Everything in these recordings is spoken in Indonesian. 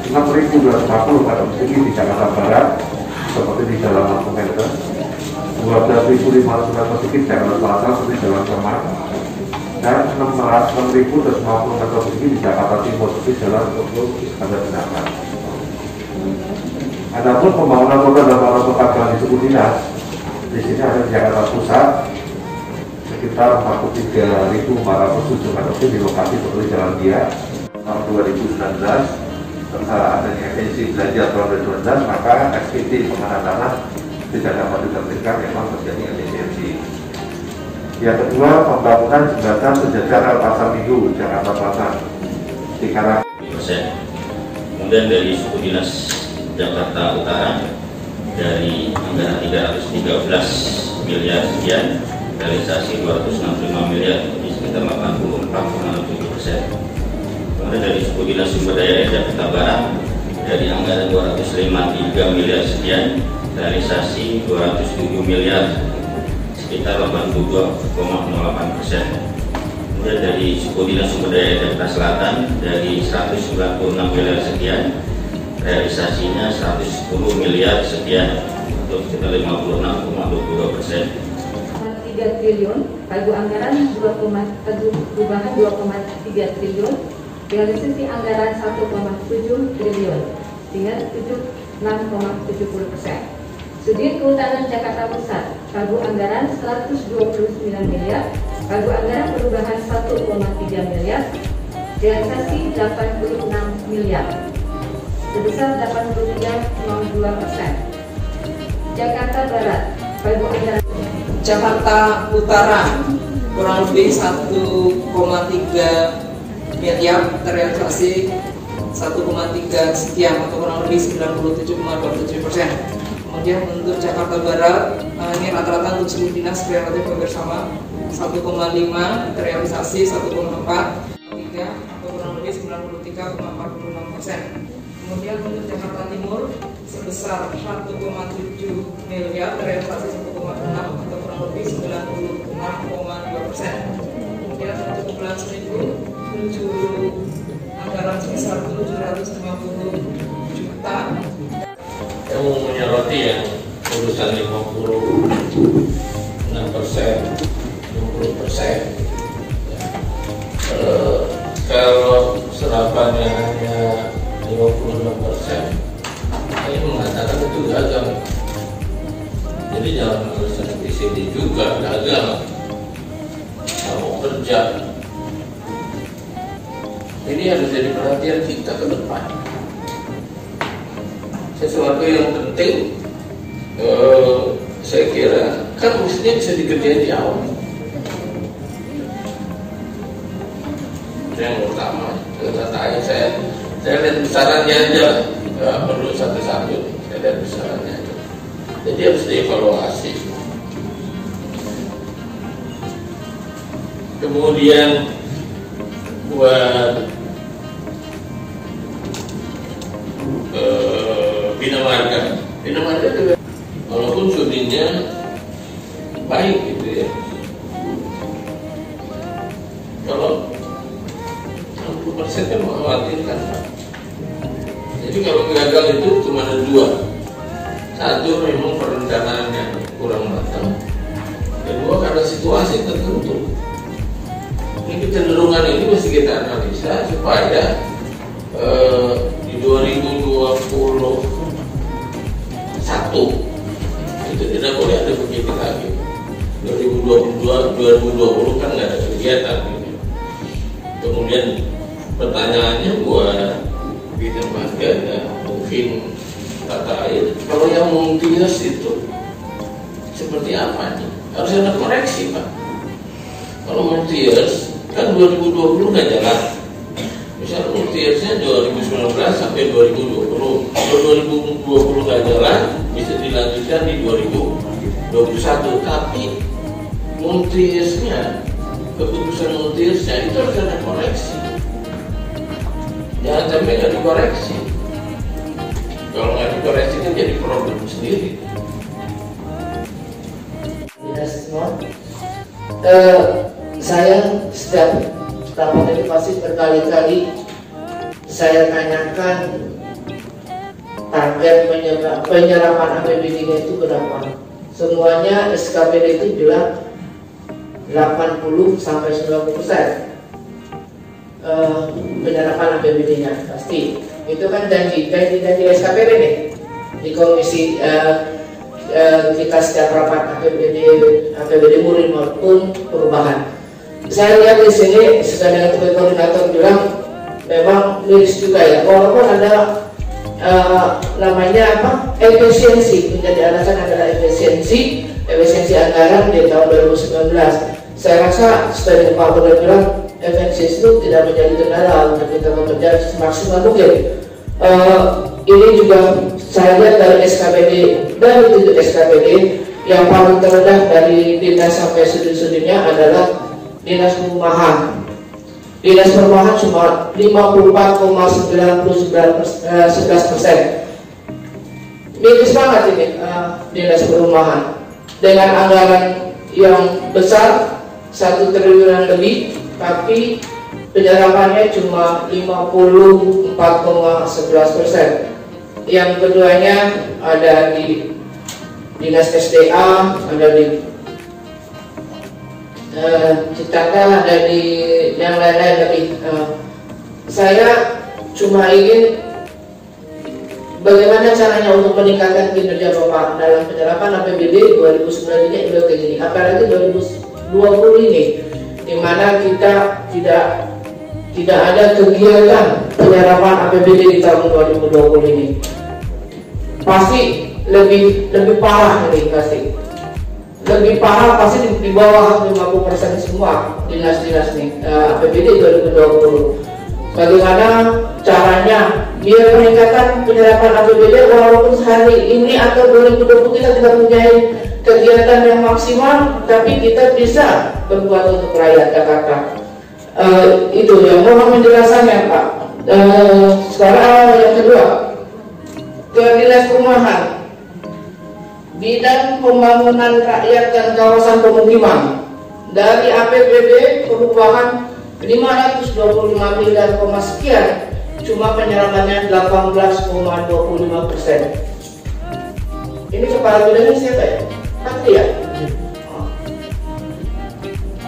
6.250 meter persegi di Jakarta Barat seperti di Jalan Lampung Enten, 12.500 meter persegi di Jakarta Selatan seperti Jalan Kemang, dan 6.250 meter persegi di Jakarta Timur seperti Jalan Tunggu Iskandar Dinata. Adapun pembangunan kota dan kota jalan di suku dinas, di sini ada di Jakarta Pusat sekitar 43.407 meter persegi di lokasi seperti Jalan Dia. Tahun 2019 setelah adanya efisiensi belajar tahun 2019, maka SPT pengenalan tanah tidak dapat ditertibkan, memang terjadi efisiensi. Yang kedua, pembangunan jembatan sejajar rel Pasar Minggu Jakarta Selatan di Karang. Kemudian dari suku dinas Jakarta Utara dari anggaran 313 miliar sekian, realisasi 265 miliar, jadi sekitar 84,7%. Kemudian dari suku dinas sumber daya air Jakarta Barat dari anggaran 253 miliar sekian, realisasi 207 miliar, sekitar 82,08%. Kemudian dari suku dinas sumber daya air Jakarta Selatan dari 196 miliar sekian, realisasinya 110 miliar sekian, untuk sekitar 56,22%. 3 triliun, pagu anggaran perubahan 2,3 triliun, realisasi anggaran 1,7 triliun, sehingga 6,70%. Sudin Kehutanan Jakarta Pusat, pagu anggaran 129 miliar, pagu anggaran perubahan 1,3 miliar, realisasi 86 miliar, sebesar 83,02%. Jakarta Barat, pagu anggaran Jakarta Utara kurang lebih 1,3 miliar, terrealisasi 1,3 sekian atau kurang lebih 97,27%. Kemudian untuk Jakarta Barat, ini rata-rata untuk seluruh dinas relatif hampir sama, 1,5 terrealisasi 1,4 atau kurang lebih 93,46%. Kemudian untuk Jakarta Timur sebesar 1,7 miliar, terrealisasi 1,6 atau kurang lebih 96,2%. Kemudian untuk Kepulauan Seribu anggaran sebesar 750 juta. Saya mau menyoroti yang urusan 56%, 20%. Kalau serapannya hanya 56%, saya mengatakan itu gagal. Jadi jangan alasan di sini juga gagal. Mau kerja. Ini harus jadi perhatian kita ke depan. Sesuatu yang penting, saya kira kan mestinya bisa dikerjain di awal. Yang utama, saya lihat besarannya aja, nggak perlu satu-satu. Saya lihat besarannya aja. Jadi harus dievaluasi. Kemudian buat Bina Marga juga, walaupun sudinnya baik gitu ya. Kalau 60% kan mengkhawatirkan. Jadi kalau gagal itu cuma ada dua. Satu, memang perencanaannya kurang matang. Kedua, karena situasi tertentu. Ini kecenderungan ini mesti kita analisa supaya di 2021 itu tidak boleh ada begitu lagi. 2020 kan nggak ada kegiatan gitu. Kemudian pertanyaannya buat Bina Marga dan mungkin tata air, kalau yang multi-years itu seperti apa nih? Harus ada koreksi Pak. Kalau multi-years kan 2020 nggak jalan. Misalnya multi-yearsnya 2019 sampai 2020. Kalau 2020 nggak jalan, bisa dilanjutkan di 2021. Tapi multi-yearsnya, keputusan multi-yearsnya itu harus ada koreksi. Jangan sampai nggak dikoreksi. Kalau nggak dikoreksi kan jadi problem sendiri. Saya setiap rapat ini pasti berkali-kali saya tanyakan target penyerapan APBD-nya itu berapa. Semuanya SKPD itu bilang 80 sampai 90% penyerapan APBD-nya pasti. Itu kan janji SKPD nih di komisi kita setiap rapat APBD murid maupun perubahan. Saya lihat di sini sudah dengan koordinator bilang memang miris juga ya, walaupun ada namanya apa, efisiensi, menjadi alasan adalah efisiensi anggaran di tahun 2019. Saya rasa seperti Pak Gubernur bilang, efisiensi itu tidak menjadi kendala untuk kita bekerja semaksimal mungkin. Ini juga saya lihat dari SKPD, dari 7 SKPD yang paling terendah dari dinas sampai sudin-sudinnya adalah dinas perumahan. Dinas perumahan cuma 54,99%. Miris banget ini dinas perumahan dengan anggaran yang besar 1 triliunan lebih, tapi penyerapannya cuma 54,11%. Yang keduanya ada di dinas SDA, ada di Citata, ada di yang lain-lain lebih. Saya cuma ingin bagaimana caranya untuk meningkatkan kinerja Bapak dalam penyerapan APBD 2009 ini udah kayak gini, apalagi 2020 ini, di mana kita tidak ada kegiatan penyerapan APBD di tahun 2020 ini. Pasti lebih parah ini, pasti lebih parah, pasti di bawah 50% semua dinas-dinas nih APBD 2020. Bagaimana caranya biar peningkatan penyerapan APBD walaupun hari ini atau 2020 kita tidak punya kegiatan yang maksimal, tapi kita bisa berbuat untuk rakyat Jakarta. Itu yang mohon penjelasannya Pak. Sekarang yang kedua, ke dinas perumahan, bidang pembangunan rakyat dan kawasan pemukiman, dari APBD perubahan 525 miliar sekian, cuma penyerapannya 18,25%. Ini kepala bidangnya siapa ya? Patri ya?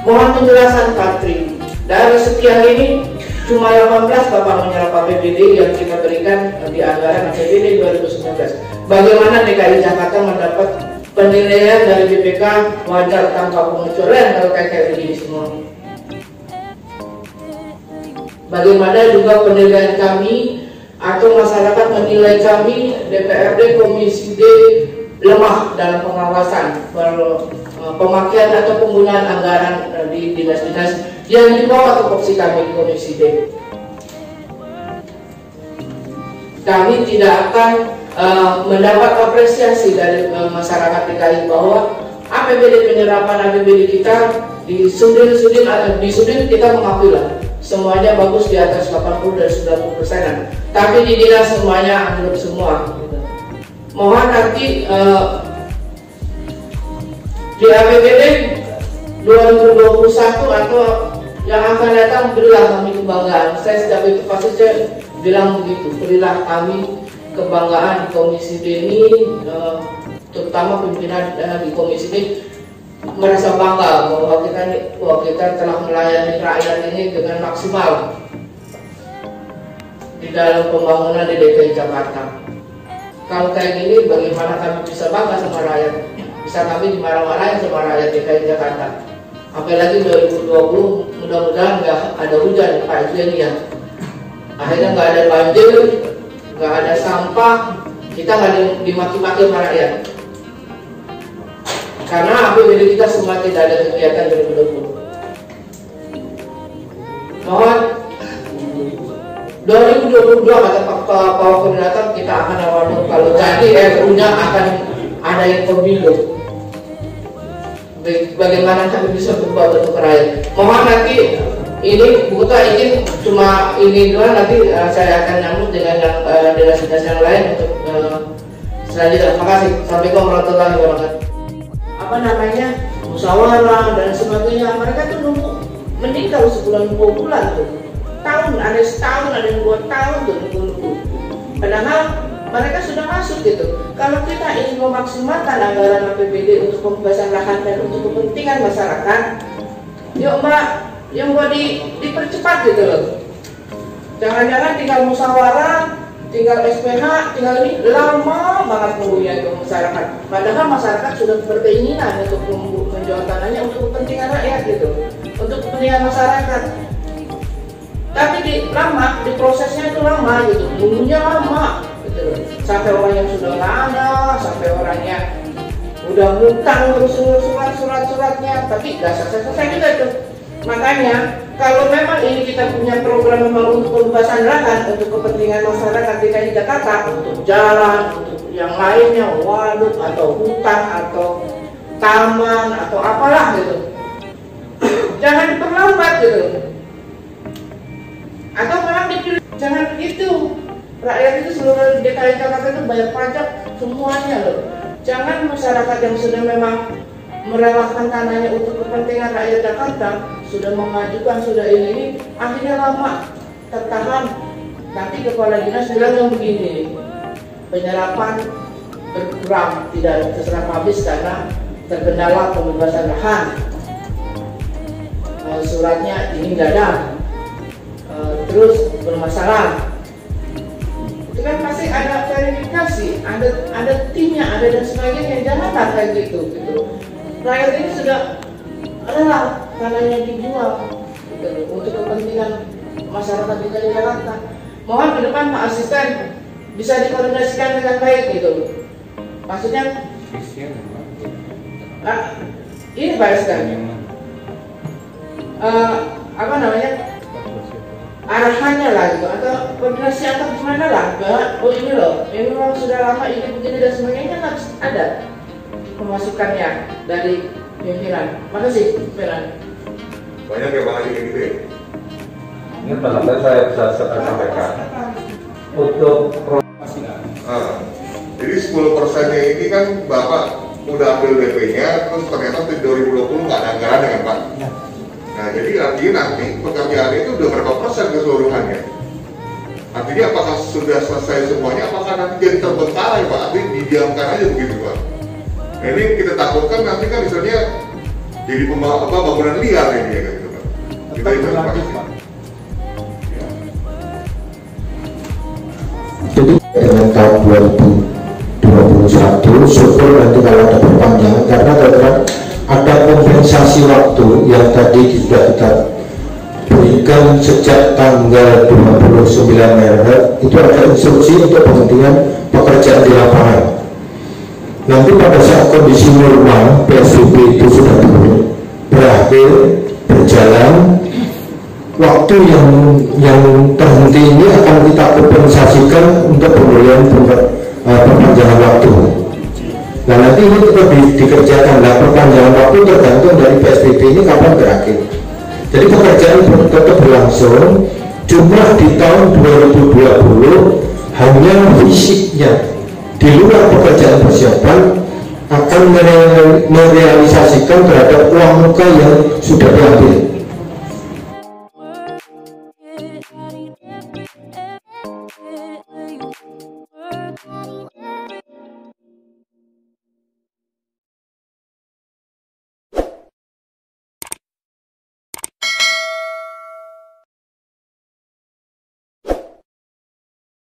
Mohon penjelasan Patri. Dari sekian ini cuma 18 Bapak menyerap APBD yang kita berikan di anggaran APBD 2019. Bagaimana DKI Jakarta mendapat penilaian dari BPK wajar tanpa pengecualian kalau kayak begini semua? Bagaimana juga penilaian kami atau masyarakat menilai kami DPRD Komisi D lemah dalam pengawasan pemakaian atau penggunaan anggaran di dinas-dinas yang dibawa tupoksi kami di Komisi D. Kami tidak akan mendapat apresiasi dari masyarakat DKI bahwa APBD penyerapan APBD kita di sudin kita mengakui lah semuanya bagus di atas 80 dan 90%, tapi di dinas semuanya anjlok semua. Mohon nanti di APBD 2021 atau yang akan datang berilah kami kebanggaan. Saya setiap itu pasti saya bilang begitu, berilah kami kebanggaan di Komisi D ini, terutama pimpinan di Komisi D merasa bangga bahwa kita telah melayani rakyat ini dengan maksimal di dalam pembangunan di DKI Jakarta. Kalau kayak gini, bagaimana kami bisa bangga sama rakyat? Bisa kami dimarah-marahin sama rakyat DKI Jakarta. Apalagi 2020, mudah-mudahan nggak ada hujan Pak Jen ya. Akhirnya nggak ada banjir, nggak ada sampah, kita nggak dimaki-maki sama rakyat. Karena APBD kita semua tidak ada kegiatan 2020. Mohon 2022 kata Pak Koordinator kita akan awal kalau jadi RU-nya akan ada yang pemilu. Bagaimana kami bisa berbuat untuk rakyat? Mohon nanti ini buka izin cuma ini doang, nanti saya akan nyambut dengan dinas-dinas yang lain untuk selanjutnya. Terima kasih. Assalamualaikum warahmatullahi wabarakatuh. Musyawarah dan sebagainya, mereka tuh nunggu meninggal sebulan 2 bulan tuh, tahun ada setahun, ada yang 2 tahun tuh nunggu. Padahal mereka sudah masuk gitu. Kalau kita ingin memaksimalkan anggaran APBD untuk pembebasan lahan dan untuk kepentingan masyarakat, yuk Mbak, yang buat dipercepat gitu loh. Jangan-jangan tinggal musyawarah, tinggal SPH, tinggal ini lama banget nunggunya itu masyarakat. Padahal masyarakat sudah berkeinginan untuk menjual tanahnya untuk kepentingan rakyat gitu, untuk kepentingan masyarakat. Tapi lama, di prosesnya itu lama gitu, nunggunya lama gitu loh. Sampai orang yang sudah nggak ada, sampai orangnya udah ngutang terus surat-suratnya, tapi nggak selesai juga itu. Makanya kalau memang ini kita punya program memang untuk pembebasan lahan untuk kepentingan masyarakat DKI Jakarta, untuk jalan, untuk yang lainnya, waduk atau hutan atau taman atau apalah gitu, jangan diperlambat gitu. Atau memang dipilih, jangan begitu. Rakyat itu seluruh DKI Jakarta itu bayar pajak semuanya loh. Jangan masyarakat yang sudah memang merelakan tanahnya untuk kepentingan rakyat Jakarta, sudah mengajukan, sudah ini akhirnya lama tertahan. Nanti kepala dinas bilang yang begini, penyerapan berkurang, tidak terserap habis karena terkendala pembebasan lahan. Suratnya ini nggak ada, terus bermasalah. Itu kan pasti ada verifikasi, ada timnya, ada dan sebagainya. Janganlah kayak gitu. Rakyat ini sudah rela tanahnya dijual gitu, untuk kepentingan masyarakat di Jakarta. Mohon ke depan Pak Asisten bisa dikoordinasikan dengan baik gitu. Maksudnya ini Pak Asisten, apa namanya, arahannya lah gitu, atau koordinasi atau gimana lah. Oh ini loh, ini memang sudah lama ini begini dan sebagainya, harus ada pemasukannya dari pimpinan. Makasih, Pimpinan. Banyak yang Bang Haji kayak gitu ya? Ini pendapat saya bisa sampaikan. Untuk jadi 10%-nya ini kan Bapak udah ambil DP-nya, terus ternyata di 2020 nggak ada anggaran kan Pak? Nah jadi artinya nanti pekerjaan itu udah berapa persen keseluruhannya? Artinya apakah sudah selesai semuanya, apakah nanti jadi terbengkalai Pak? Artinya didiamkan aja begitu Pak? Nah ini kita takutkan nanti kan misalnya jadi bangunan liar ini ya gitu Pak. Kita berlanjut Pak. Jadi dengan tahun 2021 syukur nanti kalau ada perpanjangan, karena terkadang ada kompensasi waktu yang tadi sudah kita berikan sejak tanggal 29 Maret. Itu ada instruksi untuk penghentian pekerjaan di lapangan. Nanti pada saat kondisi normal PSBB itu sudah berakhir berjalan, waktu yang terhenti ini akan kita kompensasikan untuk pemberian perpanjangan waktu. Nah nanti ini tetap dikerjakan. Nah perpanjangan waktu tergantung dari PSBB ini kapan berakhir. Jadi pekerjaan tetap berlangsung, cuma di tahun 2020 hanya fisiknya di luar pekerjaan persiapan akan merealisasikan terhadap uang muka yang sudah diambil.